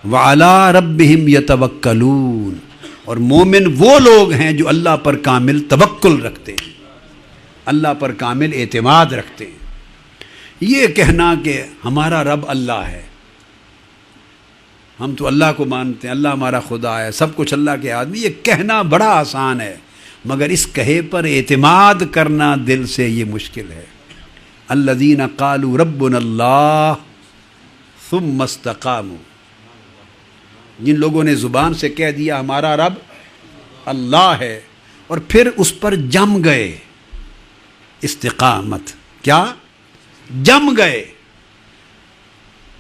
وَعَلَىٰ رَبِّهِمْ يَتَوَكَّلُونَ، اور مومن وہ لوگ ہیں جو اللہ پر کامل توکل رکھتے ہیں، اللہ پر کامل اعتماد رکھتے ہیں۔ یہ کہنا کہ ہمارا رب اللہ ہے، ہم تو اللہ کو مانتے ہیں، اللہ ہمارا خدا ہے، سب کچھ اللہ کے آدمی، یہ کہنا بڑا آسان ہے، مگر اس کہے پر اعتماد کرنا دل سے یہ مشکل ہے۔ الذین قالوا ربنا اللہ ثم استقاموا، جن لوگوں نے زبان سے کہہ دیا ہمارا رب اللہ ہے اور پھر اس پر جم گئے، استقامت کیا؟ جم گئے۔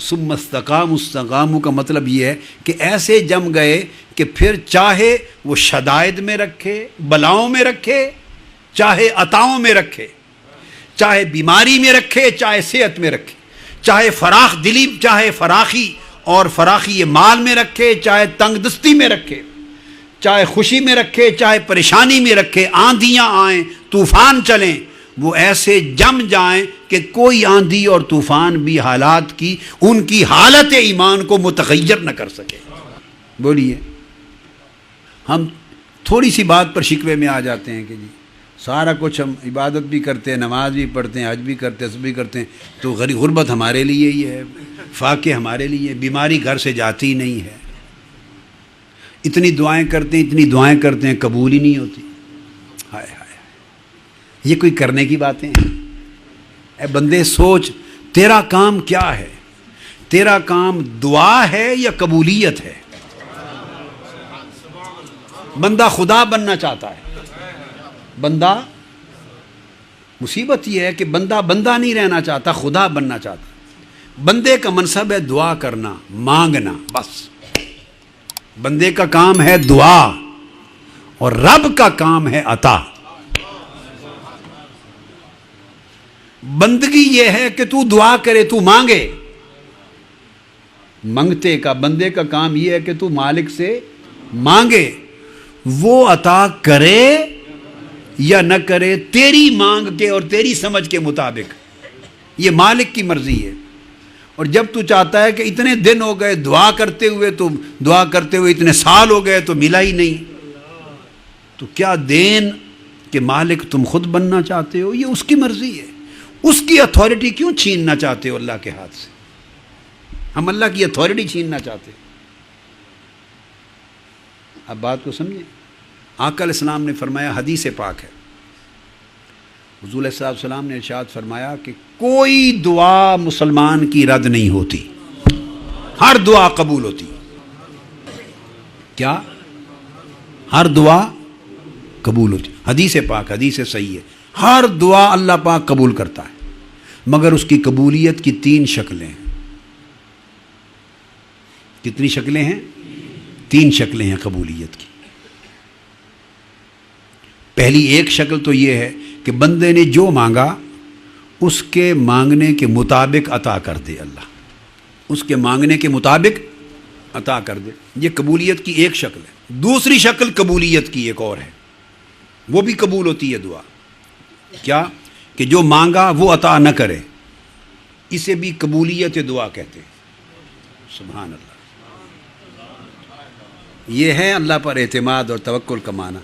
ثم استقاموا، استقاموا کا مطلب یہ ہے کہ ایسے جم گئے کہ پھر چاہے وہ شدائد میں رکھے، بلاؤں میں رکھے، چاہے عطاؤں میں رکھے، چاہے بیماری میں رکھے، چاہے صحت میں رکھے، چاہے فراخ دلی، چاہے فراخی اور فراخی مال میں رکھے، چاہے تنگ دستی میں رکھے، چاہے خوشی میں رکھے، چاہے پریشانی میں رکھے، آندھیاں آئیں، طوفان چلیں، وہ ایسے جم جائیں کہ کوئی آندھی اور طوفان بھی حالات کی ان کی حالت ایمان کو متغیر نہ کر سکے۔ بولیے، ہم تھوڑی سی بات پر شکوے میں آ جاتے ہیں کہ جی سارا کچھ ہم عبادت بھی کرتے ہیں، نماز بھی پڑھتے ہیں، حج بھی کرتے ہیں، سب بھی کرتے ہیں، تو غربت ہمارے لیے ہی ہے، فاقے ہمارے لیے، بیماری گھر سے جاتی ہی نہیں ہے، اتنی دعائیں کرتے ہیں، اتنی دعائیں کرتے ہیں، قبول ہی نہیں ہوتی۔ ہائے ہائے، یہ کوئی کرنے کی باتیں ہیں؟ اے بندے سوچ، تیرا کام کیا ہے؟ تیرا کام دعا ہے یا قبولیت ہے؟ بندہ خدا بننا چاہتا ہے، بندہ، مصیبت یہ ہے کہ بندہ بندہ نہیں رہنا چاہتا، خدا بننا چاہتا ہے۔ بندے کا منصب ہے دعا کرنا، مانگنا، بس۔ بندے کا کام ہے دعا اور رب کا کام ہے عطا۔ بندگی یہ ہے کہ تو دعا کرے، تو مانگے، منگتے کا بندے کا کام یہ ہے کہ تو مالک سے مانگے، وہ عطا کرے یا نہ کرے تیری مانگ کے اور تیری سمجھ کے مطابق، یہ مالک کی مرضی ہے۔ اور جب تو چاہتا ہے کہ اتنے دن ہو گئے دعا کرتے ہوئے اتنے سال ہو گئے تو ملا ہی نہیں، تو کیا دین کہ مالک تم خود بننا چاہتے ہو؟ یہ اس کی مرضی ہے، اس کی اتھارٹی کیوں چھیننا چاہتے ہو اللہ کے ہاتھ سے؟ ہم اللہ کی اتھارٹی چھیننا چاہتے ہیں۔ اب بات کو سمجھیں، آقا علیہ السلام نے فرمایا، حدیث پاک ہے، حضور علیہ السلام نے ارشاد فرمایا کہ کوئی دعا مسلمان کی رد نہیں ہوتی، ہر دعا قبول ہوتی۔ کیا؟ ہر دعا قبول ہوتی، حدیث پاک، حدیث صحیح ہے، ہر دعا اللہ پاک قبول کرتا ہے، مگر اس کی قبولیت کی 3 شکلیں ہیں۔ کتنی شکلیں ہیں؟ 3 شکلیں ہیں قبولیت کی۔ پہلی ایک شکل تو یہ ہے کہ بندے نے جو مانگا اس کے مانگنے کے مطابق عطا کر دے، اللہ اس کے مانگنے کے مطابق عطا کر دے، یہ قبولیت کی ایک شکل ہے۔ دوسری شکل قبولیت کی ایک اور ہے، وہ بھی قبول ہوتی ہے دعا، کیا؟ کہ جو مانگا وہ عطا نہ کرے، اسے بھی قبولیت دعا کہتے ہیں۔ سبحان اللہ، یہ ہے اللہ پر اعتماد اور توکل کا معنی۔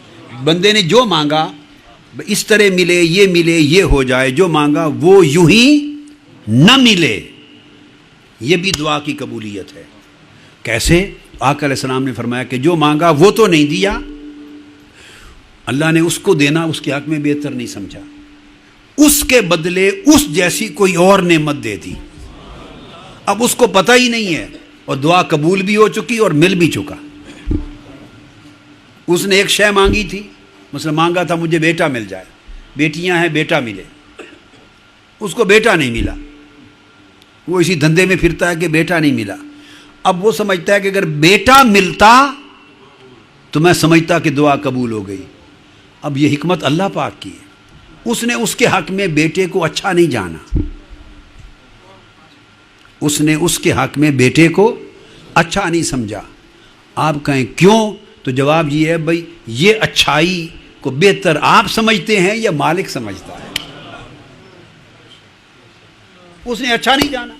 بندے نے جو مانگا اس طرح ملے، یہ ہو جائے، جو مانگا وہ یوں ہی نہ ملے، یہ بھی دعا کی قبولیت ہے۔ کیسے؟ آقا علیہ السلام نے فرمایا کہ جو مانگا وہ تو نہیں دیا، اللہ نے اس کو دینا اس کے حق میں بہتر نہیں سمجھا، اس کے بدلے اس جیسی کوئی اور نعمت دے دی، اب اس کو پتہ ہی نہیں ہے، اور دعا قبول بھی ہو چکی اور مل بھی چکا۔ اس نے ایک شے مانگی تھی، مثلا مانگا تھا مجھے بیٹا مل جائے، بیٹیاں ہیں بیٹا ملے، اس کو بیٹا نہیں ملا، وہ اسی دھندے میں پھرتا ہے کہ بیٹا نہیں ملا۔ اب وہ سمجھتا ہے کہ اگر بیٹا ملتا تو میں سمجھتا کہ دعا قبول ہو گئی۔ اب یہ حکمت اللہ پاک کی ہے، اس نے اس کے حق میں بیٹے کو اچھا نہیں جانا، اس نے اس کے حق میں بیٹے کو اچھا نہیں سمجھا۔ آپ کہیں کیوں؟ تو جواب یہ ہے، بھائی یہ اچھائی کو بہتر آپ سمجھتے ہیں یا مالک سمجھتا ہے؟ اس نے اچھا نہیں جانا،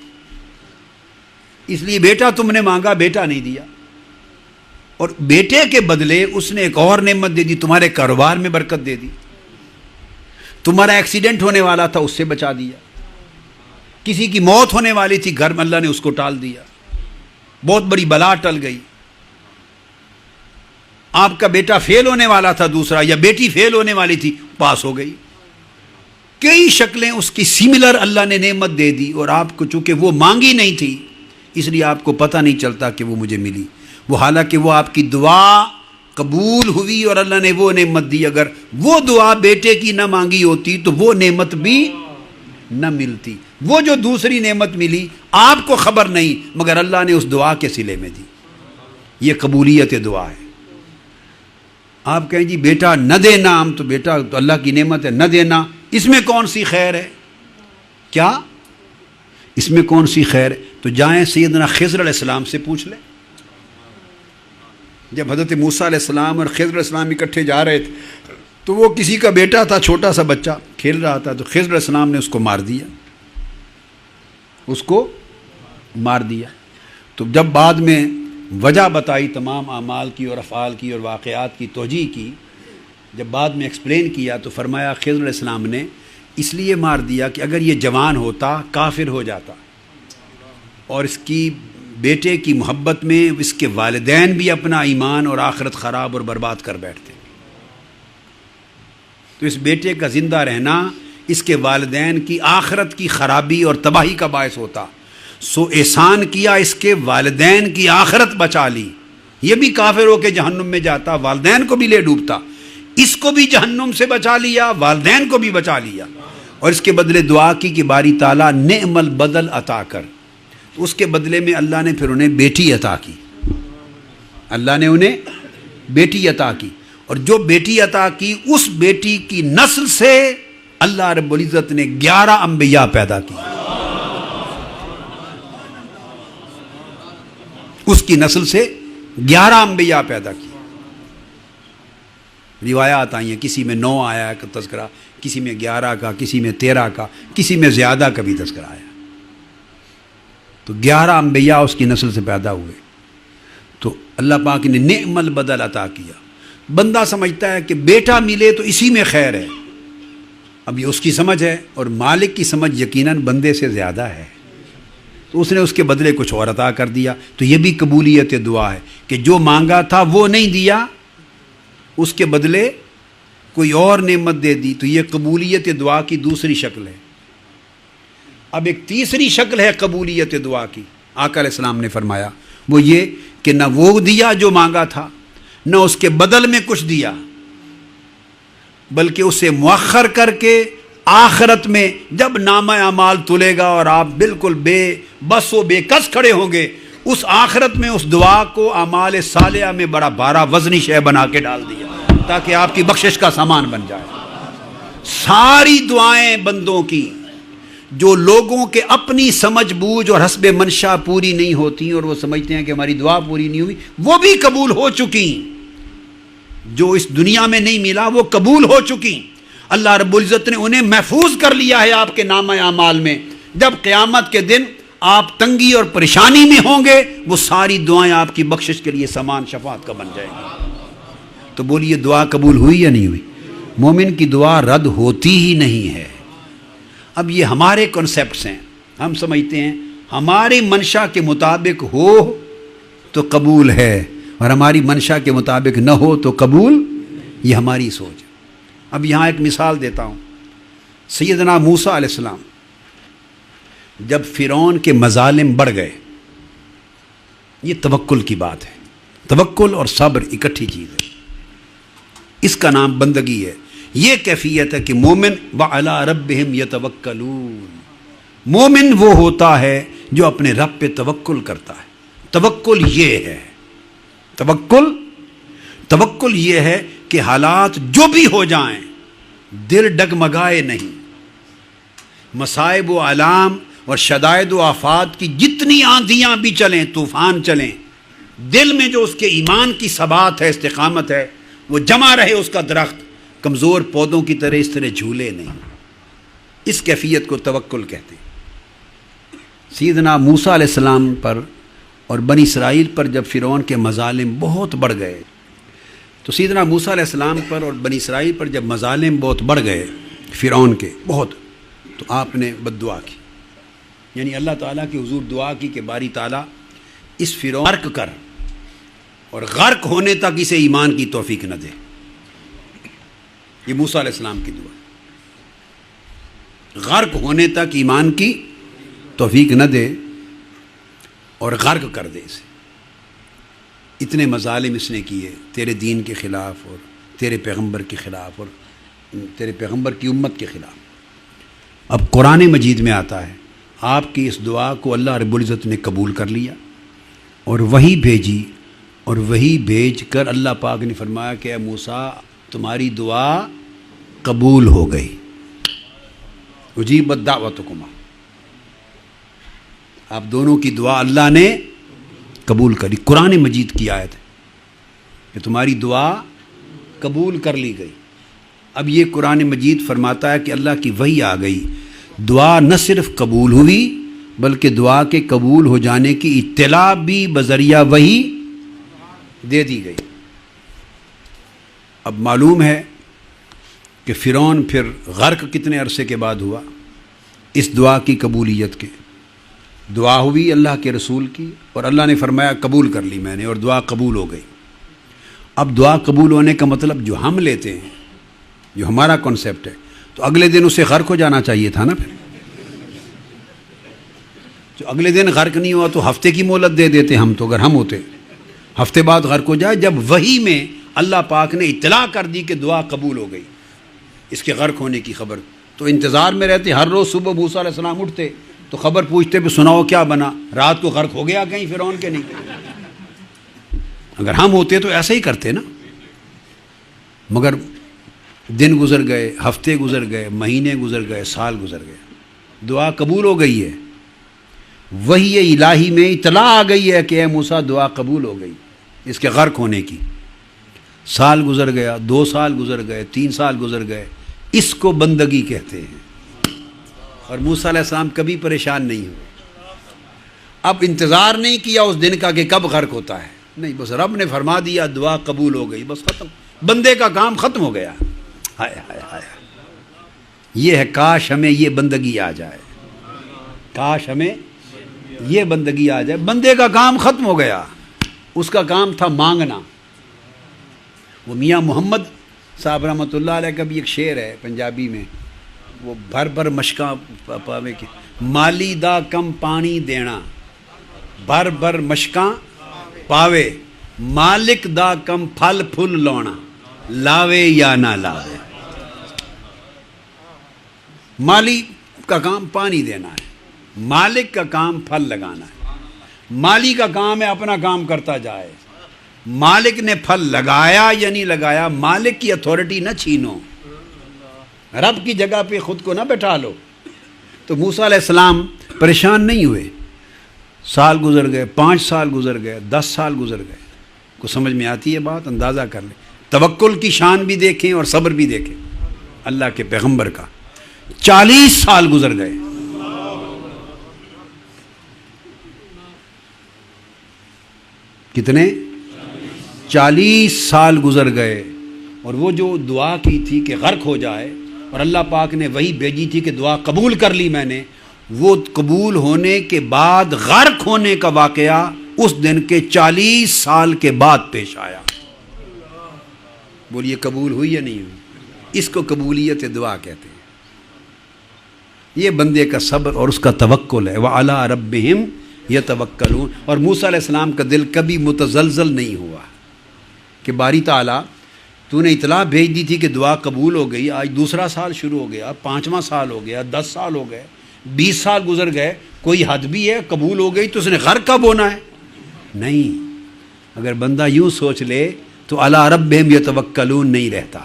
اس لیے بیٹا تم نے مانگا، بیٹا نہیں دیا، اور بیٹے کے بدلے اس نے ایک اور نعمت دے دی، تمہارے کاروبار میں برکت دے دی، تمہارا ایکسیڈنٹ ہونے والا تھا اس سے بچا دیا، کسی کی موت ہونے والی تھی گھر میں اللہ نے اس کو ٹال دیا، بہت بڑی بلا ٹل گئی، آپ کا بیٹا فیل ہونے والا تھا دوسرا، یا بیٹی فیل ہونے والی تھی پاس ہو گئی، کئی شکلیں اس کی سملر اللہ نے نعمت دے دی، اور آپ کو چونکہ وہ مانگی نہیں تھی اس لیے آپ کو پتہ نہیں چلتا کہ وہ مجھے ملی، وہ حالانکہ وہ آپ کی دعا قبول ہوئی اور اللہ نے وہ نعمت دی، اگر وہ دعا بیٹے کی نہ مانگی ہوتی تو وہ نعمت بھی نہ ملتی، وہ جو دوسری نعمت ملی آپ کو خبر نہیں مگر اللہ نے اس دعا کے صلے میں دی، یہ قبولیت دعا ہے۔ آپ کہیں جی بیٹا نہ دینا، ہم تو بیٹا تو اللہ کی نعمت ہے، نہ دینا اس میں کون سی خیر ہے؟ کیا اس میں کون سی خیر ہے؟ تو جائیں سیدنا خضر علیہ السلام سے پوچھ لیں، جب حضرت موسیٰ علیہ السلام اور خضر علیہ السلام اکٹھے جا رہے تھے تو وہ کسی کا بیٹا تھا، چھوٹا سا بچہ کھیل رہا تھا، تو خضر علیہ السلام نے اس کو مار دیا، اس کو مار دیا۔ تو جب بعد میں وجہ بتائی تمام اعمال کی اور افعال کی اور واقعات کی توجیہ کی، جب بعد میں ایکسپلین کیا تو فرمایا خضر علیہ السلام نے اس لیے مار دیا کہ اگر یہ جوان ہوتا کافر ہو جاتا، اور اس کی بیٹے کی محبت میں اس کے والدین بھی اپنا ایمان اور آخرت خراب اور برباد کر بیٹھتے، تو اس بیٹے کا زندہ رہنا اس کے والدین کی آخرت کی خرابی اور تباہی کا باعث ہوتا، سو احسان کیا، اس کے والدین کی آخرت بچا لی، یہ بھی کافر ہو کے جہنم میں جاتا، والدین کو بھی لے ڈوبتا، اس کو بھی جہنم سے بچا لیا، والدین کو بھی بچا لیا، اور اس کے بدلے دعا کی کہ باری تعالیٰ نعم البدل عطا کر، تو اس کے بدلے میں اللہ نے پھر انہیں بیٹی عطا کی، اللہ نے انہیں بیٹی عطا کی، اور جو بیٹی عطا کی اس بیٹی کی نسل سے اللہ رب العزت نے 11 انبیاء پیدا کی، اس کی نسل سے 11 انبیاء پیدا کی۔ روایات آئی ہیں، کسی میں 9 آیا ہے تذکرہ، کسی میں 11 کا، کسی میں 13 کا، کسی میں زیادہ کا بھی تذکرہ آیا، تو 11 انبیاء اس کی نسل سے پیدا ہوئے، تو اللہ پاک نے نعم البدل عطا کیا۔ بندہ سمجھتا ہے کہ بیٹا ملے تو اسی میں خیر ہے، اب یہ اس کی سمجھ ہے، اور مالک کی سمجھ یقیناً بندے سے زیادہ ہے، تو اس نے اس کے بدلے کچھ اور عطا کر دیا، تو یہ بھی قبولیت دعا ہے کہ جو مانگا تھا وہ نہیں دیا، اس کے بدلے کوئی اور نعمت دے دی، تو یہ قبولیت دعا کی دوسری شکل ہے۔ اب ایک تیسری شکل ہے قبولیت دعا کی، آقا علیہ السلام نے فرمایا، وہ یہ کہ نہ وہ دیا جو مانگا تھا، نہ اس کے بدل میں کچھ دیا، بلکہ اسے مؤخر کر کے آخرت میں جب نامہ اعمال تلے گا اور آپ بالکل بے بس و بے کس کھڑے ہوں گے، اس آخرت میں اس دعا کو اعمال صالحہ میں بڑا بارہ وزنی شے بنا کے ڈال دیا تاکہ آپ کی بخشش کا سامان بن جائے۔ ساری دعائیں بندوں کی جو لوگوں کے اپنی سمجھ بوجھ اور حسب منشا پوری نہیں ہوتی اور وہ سمجھتے ہیں کہ ہماری دعا پوری نہیں ہوئی، وہ بھی قبول ہو چکی، جو اس دنیا میں نہیں ملا وہ قبول ہو چکی، اللہ رب العزت نے انہیں محفوظ کر لیا ہے آپ کے نامہ اعمال میں، جب قیامت کے دن آپ تنگی اور پریشانی میں ہوں گے وہ ساری دعائیں آپ کی بخشش کے لیے سامان شفاعت کا بن جائیں گی۔ تو بولیے دعا قبول ہوئی یا نہیں ہوئی؟ مومن کی دعا رد ہوتی ہی نہیں ہے۔ اب یہ ہمارے کنسیپٹس ہیں، ہم سمجھتے ہیں ہماری منشا کے مطابق ہو تو قبول ہے اور ہماری منشا کے مطابق نہ ہو تو قبول، یہ ہماری سوچ ہے۔ اب یہاں ایک مثال دیتا ہوں، سیدنا موسیٰ علیہ السلام جب فرعون کے مظالم بڑھ گئے، یہ توکل کی بات ہے، توکل اور صبر اکٹھی چیز ہے، اس کا نام بندگی ہے، یہ کیفیت ہے کہ مومن وَعَلَىٰ رَبِّهِمْ يَتَوَكَّلُونَ، مومن وہ ہوتا ہے جو اپنے رب پہ توکل کرتا ہے۔ توکل یہ ہے، توکل یہ ہے کہ حالات جو بھی ہو جائیں دل ڈگمگائے نہیں، مصائب و علام اور شدائد و آفات کی جتنی آندھیاں بھی چلیں، طوفان چلیں، دل میں جو اس کے ایمان کی ثبات ہے، استقامت ہے، وہ جمع رہے، اس کا درخت کمزور پودوں کی طرح اس طرح جھولے نہیں، اس کیفیت کو توکل کہتے ہیں۔ سیدنا موسیٰ علیہ السلام پر اور بنی اسرائیل پر جب فرعون کے مظالم بہت بڑھ گئے تو سیدنا موسیٰ علیہ السلام پر اور بنی اسرائیل پر جب مظالم بہت بڑھ گئے فرعون کے بہت، تو آپ نے بد دعا کی، یعنی اللہ تعالیٰ کی حضور دعا کی کہ باری تعالیٰ اس فرعون غرق کر اور غرق ہونے تک اسے ایمان کی توفیق نہ دے۔ یہ موسیٰ علیہ السلام کی دعا، غرق ہونے تک ایمان کی توفیق نہ دے اور غرق کر دے اسے۔ اتنے مظالم اس نے کیے تیرے دین کے خلاف اور تیرے پیغمبر کے خلاف اور تیرے پیغمبر کی امت کے خلاف۔ اب قرآن مجید میں آتا ہے آپ کی اس دعا کو اللہ رب العزت نے قبول کر لیا اور وہی بھیجی، اور وہی بھیج کر اللہ پاک نے فرمایا کہ اے موسیٰ تمہاری دعا قبول ہو گئی، اجیبت دعوتکما، آپ دونوں کی دعا اللہ نے قبول کری۔ قرآن مجید کی آیت ہے کہ تمہاری دعا قبول کر لی گئی۔ اب یہ قرآن مجید فرماتا ہے کہ اللہ کی وحی آ گئی، دعا نہ صرف قبول ہوئی بلکہ دعا کے قبول ہو جانے کی اطلاع بھی بذریعہ وحی دے دی گئی۔ اب معلوم ہے کہ فرعون پھر غرق کتنے عرصے کے بعد ہوا اس دعا کی قبولیت کے۔ دعا ہوئی اللہ کے رسول کی اور اللہ نے فرمایا قبول کر لی میں نے، اور دعا قبول ہو گئی۔ اب دعا قبول ہونے کا مطلب جو ہم لیتے ہیں، جو ہمارا کانسیپٹ ہے، تو اگلے دن اسے غرق ہو جانا چاہیے تھا نا۔ پھر جو اگلے دن غرق نہیں ہوا تو ہفتے کی مہلت دے دیتے ہم، تو اگر ہم ہوتے ہفتے بعد غرق ہو جائے۔ جب وحی میں اللہ پاک نے اطلاع کر دی کہ دعا قبول ہو گئی اس کے غرق ہونے کی خبر، تو انتظار میں رہتے۔ ہر روز صبح موسیٰ علیہ السلام اٹھتے تو خبر پوچھتے پہ سناؤ کیا بنا، رات کو غرق ہو گیا کہیں فرعون کے؟ نہیں۔ اگر ہم ہوتے تو ایسا ہی کرتے نا، مگر دن گزر گئے، ہفتے گزر گئے، مہینے گزر گئے، سال گزر گئے، دعا قبول ہو گئی ہے۔ وحی الہی میں اطلاع آ گئی ہے کہ اے موسیٰ دعا قبول ہو گئی اس کے غرق ہونے کی۔ سال گزر گیا، 2 سال گزر گئے، 3 سال گزر گئے، اس کو بندگی کہتے ہیں۔ اور موسیٰ علیہ السلام کبھی پریشان نہیں ہوئے، اب انتظار نہیں کیا اس دن کا کہ کب غرق ہوتا ہے، نہیں، بس رب نے فرما دیا دعا قبول ہو گئی، بس ختم، بندے کا کام ختم ہو گیا۔ ہائے ہائے ہائے، یہ ہے کاش ہمیں یہ بندگی آ جائے، کاش ہمیں یہ بندگی آ جائے۔ بندے کا کام ختم ہو گیا، اس کا کام تھا مانگنا۔ وہ میاں محمد صاحب رحمۃ اللہ علیہ کا بھی ایک شعر ہے پنجابی میں، وہ بھر بھر مشکاں پاوے کے مالی دا کم پانی دینا، بھر بھر مشکاں پاوے مالک دا کم پھل پھل لاؤنا، لاوے یا نہ لاوے۔ مالی کا کام پانی دینا ہے، مالک کا کام پھل لگانا ہے۔ مالی کا کام ہے اپنا کام کرتا جائے، مالک نے پھل لگایا یا نہیں لگایا، مالک کی اتھارٹی نہ چھینو، رب کی جگہ پہ خود کو نہ بٹھا لو۔ تو موسیٰ علیہ السلام پریشان نہیں ہوئے، سال گزر گئے، 5 سال گزر گئے، 10 سال گزر گئے۔ کو سمجھ میں آتی ہے بات؟ اندازہ کر لیں، توکل کی شان بھی دیکھیں اور صبر بھی دیکھیں اللہ کے پیغمبر کا۔ 40 سال گزر گئے، کتنے؟ 40 سال گزر گئے، اور وہ جو دعا کی تھی کہ غرق ہو جائے، اور اللہ پاک نے وہی بھیجی تھی کہ دعا قبول کر لی میں نے، وہ قبول ہونے کے بعد غرق ہونے کا واقعہ اس دن کے 40 سال کے بعد پیش آیا۔ بولیے قبول ہوئی یا نہیں ہوئی؟ اس کو قبولیت دعا کہتے ہیں۔ یہ بندے کا صبر اور اس کا توکل ہے۔ وَعَلَىٰ رَبِّهِمْ يَتَوَكَّلُونَ۔ اور موسیٰ علیہ السلام کا دل کبھی متزلزل نہیں ہوا کہ باری تعالیٰ تو نے اطلاع بھیج دی تھی کہ دعا قبول ہو گئی، آج دوسرا سال شروع ہو گیا، 5واں سال ہو گیا، 10 سال ہو گئے، 20 سال گزر گئے، کوئی حد بھی ہے؟ قبول ہو گئی تو اس نے غرق کب ہونا ہے؟ نہیں۔ اگر بندہ یوں سوچ لے تو علی ربہم یتوکلون نہیں رہتا۔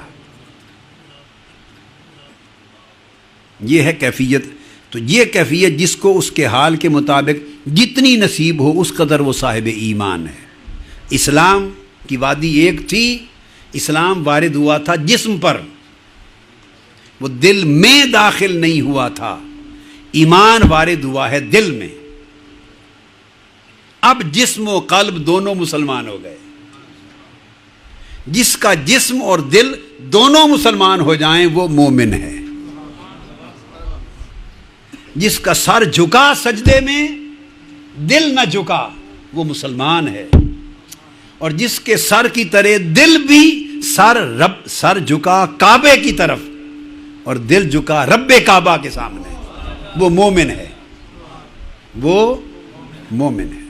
یہ ہے کیفیت۔ تو یہ کیفیت جس کو اس کے حال کے مطابق جتنی نصیب ہو اس قدر وہ صاحب ایمان ہے۔ اسلام کی وادی ایک تھی، اسلام وارد ہوا تھا جسم پر، وہ دل میں داخل نہیں ہوا تھا۔ ایمان وارد ہوا ہے دل میں۔ اب جسم و قلب دونوں مسلمان ہو گئے. جس کا جسم اور دل دونوں مسلمان ہو جائیں وہ مومن ہے. جس کا سر جھکا سجدے میں دل نہ جھکا وہ مسلمان ہے. اور جس کے سر کی طرح دل بھی سر جھکا کعبے کی طرف اور دل جھکا رب کعبہ کے سامنے وہ مومن ہے. وہ مومن ہے.